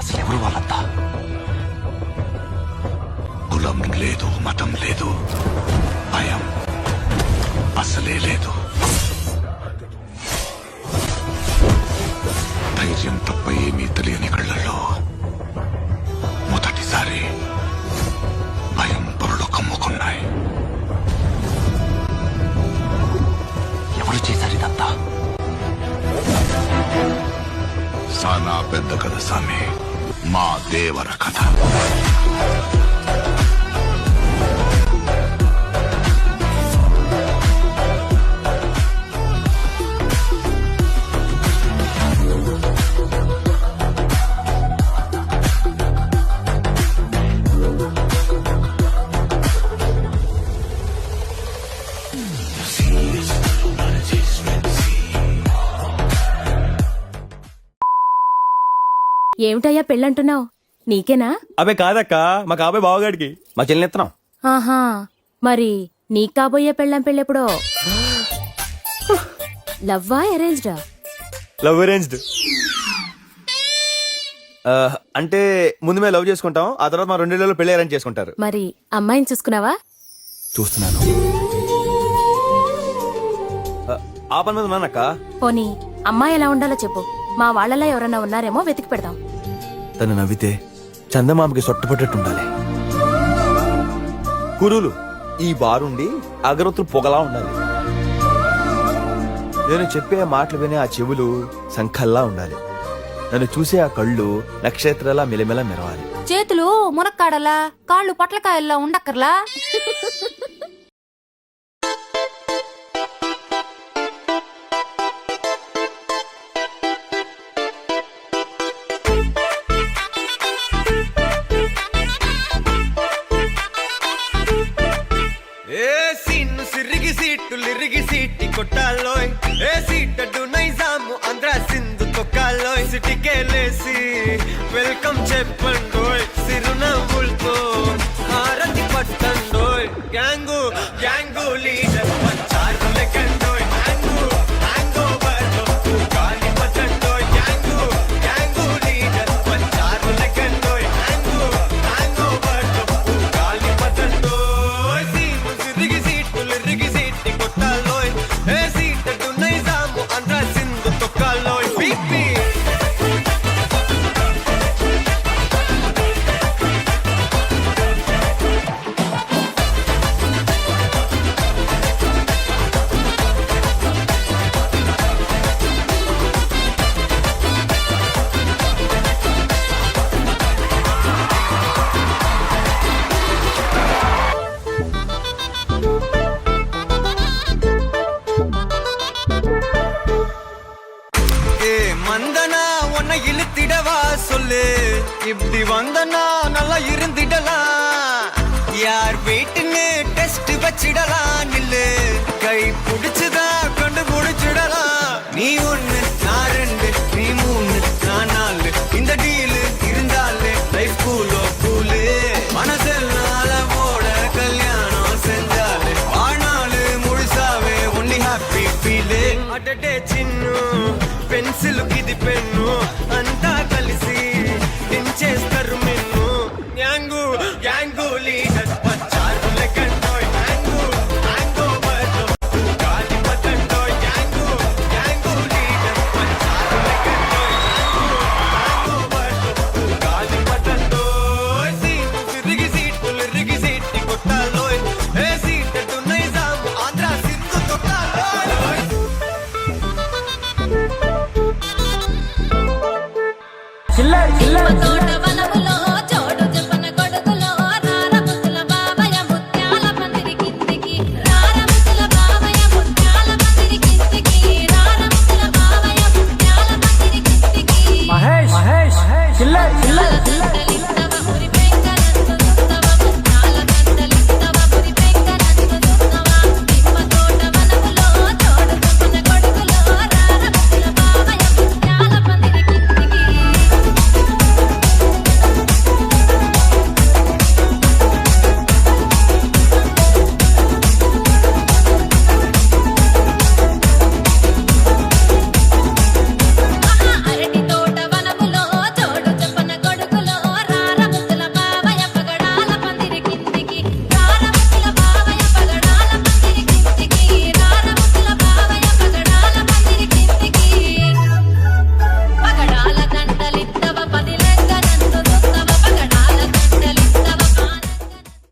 అసలు ఎవరు వాళ్ళంతా? కులం లేదు, మతం లేదు, భయం అసలే లేదు. ధైర్యం తప్ప ఏమీ తెలియని కళ్ళల్లో మొదటిసారి భయం పొరలు కమ్ముకున్నాయి. ఎవరు చేశారు ఇదంతా? సానా పెద్ద కథ సామి, మా దేవర కథ. ఏమిటయ్యా పెళ్ళంటున్నావు? నీకేనా? అబే కాదక్క, మా కాబోయే బావగాడికి, మా చెల్లినెత్తనం. ఆహా, మరి నీ కాబోయే పెళ్ళం పెళ్ళెప్పుడో? లవ్వా అరేంజ్డా? Love arranged. అంటే ముందు మేము లవ్ చేసుకుంటాం, ఆ తర్వాత మా 2 నెలల్లో పెళ్లి అరేంజ్ చేసుకుంటారు. మరి అమ్మాయిని చూసుకున్నావా? చూస్తున్నాను. ఆ పని మీద ఉన్నానక్క. పోనీ అమ్మాయి ఎలా ఉండాలో చెప్పు, మా వాళ్ళలో ఎవరన్నా ఉన్నారేమో వెతికి పెడదాం. తను నవ్వితే చందమామకి సొట్టపట్టేట్టుండాలి. కురులు ఈ బారుండి అగరొత్తులు పొగలా ఉండాలి. నేను చెప్పే మాటలు వినే ఆ చెవులు సంఖల్లా ఉండాలి. నన్ను చూసే ఆ కళ్ళు నక్షత్రాల మెలమెల మెరవాలి. చేతులు మునక్కాడలా, కాళ్ళు పట్లకాయల్లా ఉండక్కర్లా. లిరిగి సీటి కొట్టాలోయ్, ఏ సీటడు నైజాము ఆంధ్ర సింధు తొక్కాలోయ్. సిటీకేలేసి వెల్కమ్ చెప్పండోయ్, సిరునవ్వులతో హారతి పట్టండోయ్. గ్యాంగు గ్యాంగు లీడర్ పంచారు లెక్కండోయ్. హ్యాంగు హ్యాంగ్ ఓవర్ గాలి పట్టండోయ్. గ్యాంగు గ్యాంగు లీడర్ పంచారు లెక్కండోయ్. హ్యాంగు హ్యాంగ్ ఓవర్ గాలి పట్టండోయ్. సీము సిరిగి సీటు లిరిగి సీటి కొట్టాలోయ్, ఏ సీటడు నైజాము ఆంధ్ర సింధు తొక్కాలోయ్. బీపీ மந்தனா உன்னை இழுத்திடவா சொல்லு, இப்படி வந்தனா நல்லா இருந்திடலாம். யார் வீட்டுன்னு டெஸ்ட் வச்சிடலாம். நில்லு கை பிடிச்சுதா கண்டு பிடிச்சிடலாம். நீ 1 நான் 2 நீ 3 நான் 4 இந்த டீலு இருந்தாலே லைஃப் கூலோ கூலு. மனசெல்லாம் அளவோட கல்யாணம் செஞ்சாலே ஆனாலு முழுசாவே ஒன்லி హ్యాపీ ఫీలే. అటటే చిన్ను పెన్సిల్ కిది పెన్ను అంతా కలిసి దించేస్తారు మెన్ను. గ్యాంగు గ్యాంగు లీడర్ వచ్చారు లెక్కండోయ్. హ్యాంగు హ్యాంగ్ ఓవర్ గాలి పట్టండోయ్. గ్యాంగు గ్యాంగు లీడర్ వచ్చారు లెక్కండోయ్. హ్యాంగు హ్యాంగ్ ఓవర్ గాలి పట్టండోయ్. సీము సిరిగి సీటు లిరిగి సీటి కొట్టాలోయ్, ఏ సీటడు నైజాము ఆంధ్ర సింధు తొక్కాలోయ్. తోట వనములో చోడు చెప్పన కొడుకులో రారముతుల బాబయ్య ముత్యాల పందిరి కిందికి. రారముతుల బాబయ్య ముత్యాల పందిరి కిందికి. రారముతుల బాబయ్య ముత్యాల పందిరి కిందికి. మహేష్